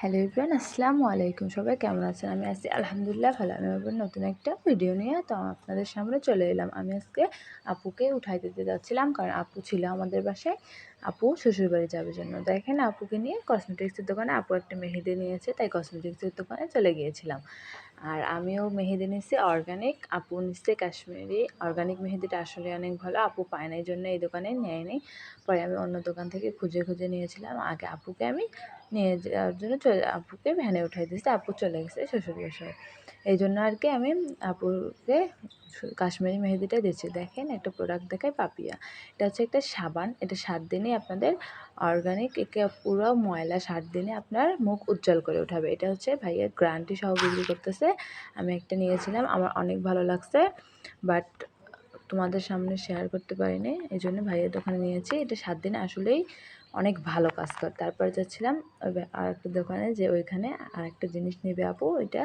Hello everyone, আসসালামু আলাইকুম। সবাই কেমন আছেন? আমি আছি আলহামদুলিল্লাহ ভালো। আমি আবার নতুন একটা ভিডিও নিয়ে আপনাদের সামনে চলে এলাম। আমি আজকে আপুকে উঠাই দিতে যাচ্ছিলাম, কারণ আপু ছিল আমাদের বাসায়। আপু শ্বশুরবাড়ি যাবে জন্য। দেখেন আপুকে নিয়ে কসমেটিক্সের দোকানে, আপু একটা মেহেদি নিয়েছে, তাই কসমেটিক্সের দোকানে চলে গিয়েছিলাম। আর আমিও মেহেদি নিচ্ছি অর্গানিক, আপু নিচ্ছে কাশ্মীরি। অর্গানিক মেহেদিটা আসলে অনেক ভালো, আপু পায় না, এই জন্য এই দোকানে নেয় নেই। পরে আমি অন্য দোকান থেকে খুঁজে খুঁজে নিয়েছিলাম। আগে আপুকে আমি নিয়ে যাওয়ার জন্য আপুকে ভ্যানে উঠাই দিয়েছি, আপু চলে গেছে শ্বশুরবাসায়। এই জন্য আর কি আমি আপুকে কাশ্মীরি মেহেদিটা দিচ্ছি। দেখেন একটা প্রোডাক্ট দেখায়, পাপিয়া। এটা হচ্ছে একটা সাবান, এটা 7 দিনে আপনাদের অর্গানিক, একে পুরো ময়লা 7 দিনে আপনার মুখ উজ্জ্বল করে উঠাবে। এটা হচ্ছে ভাইয়া গ্যারান্টি সহ বিক্রি করতেছে। আমি একটা নিয়েছিলাম, আমার অনেক ভালো লাগছে, বাট তোমাদের সামনে শেয়ার করতে পারিনি, এই জন্য ভাইয়ের দোকানে নিয়েছি। এটা 7 দিন আসলেই অনেক ভালো কাজ করে। তারপরে যাচ্ছিলাম আরেকটা দোকানে, যে ওইখানে আরেকটা জিনিস নেবে আপু, এটা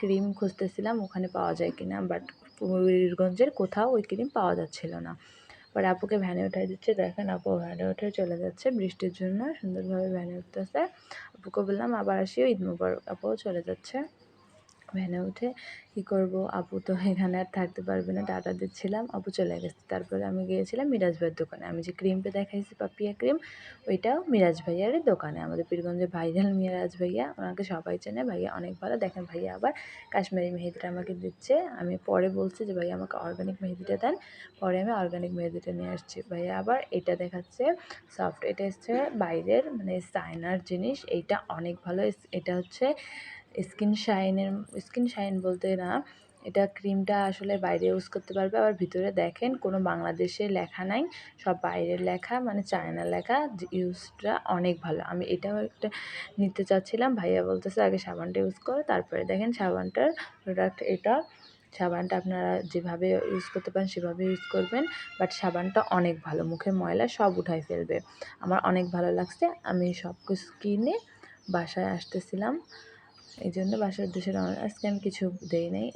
ক্রিম খুঁজতেছিলাম ওখানে পাওয়া যায় কিনা, বাট পীরগঞ্জের কোথাও ওই ক্রিম পাওয়া যাচ্ছিল না। পরে আপুকে ভ্যানে উঠাই দিচ্ছে। দেখেন আপু ভ্যানে উঠে চলে যাচ্ছে, বৃষ্টির জন্য সুন্দরভাবে ভ্যানে উঠতেছে। আপুকে বললাম আবার আসিও, ঈদ মুবারক। আপুও চলে যাচ্ছে ভ্যানে উঠে। কী করব, আপু তো এখানে আর থাকতে পারবে না, টাটা দিচ্ছিলাম, আপু চলে গেছে। তারপরে আমি গিয়েছিলাম মিরাজ ভাইয়ের দোকানে। আমি যে ক্রিমটা দেখাইছি পাপিয়া ক্রিম, ওইটাও মিরাজ ভাইয়ার দোকানে। আমাদের পীরগঞ্জের ভাইরাল মিরাজ ভাইয়া, ওনাকে সবাই চেনে। ভাইয়া অনেক ভালো। দেখেন ভাইয়া আবার কাশ্মীরি মেহেদিটা আমাকে দিচ্ছে। আমি পরে বলছি যে ভাইয়া আমাকে অর্গানিক মেহেদিটা দেন, পরে আমি অর্গানিক মেহেদিটা নিয়ে আসছি। ভাইয়া আবার এটা দেখাচ্ছে সফট, এটা হচ্ছে বাইরের মানে চায়নার জিনিস, এইটা অনেক ভালো। এটা হচ্ছে স্কিন শাইন বলতে না, এটা ক্রিমটা আসলে বাইরে ইউজ করতে পারবে। আবার ভিতরে দেখেন কোনো বাংলাদেশে লেখা নাই, সব বাইরের লেখা, মানে চায়না লেখা। ইউজটা অনেক ভালো। আমি এটাও একটা নিতে চাচ্ছিলাম, ভাইয়া বলতেছে আগে সাবানটা ইউজ করো, তারপরে দেখেন সাবানটার প্রোডাক্ট এটা। সাবানটা আপনারা যেভাবে ইউজ করতে পারেন সেভাবে ইউজ করবেন, বাট সাবানটা অনেক ভালো, মুখের ময়লা সব উঠাই ফেলবে। আমার অনেক ভালো লাগছে। আমি সব কিছু কিনে বাসায় আসতেছিলাম, এই জন্য বাসার উদ্দেশ্যে আজকে আমি কিছু দেই নাই।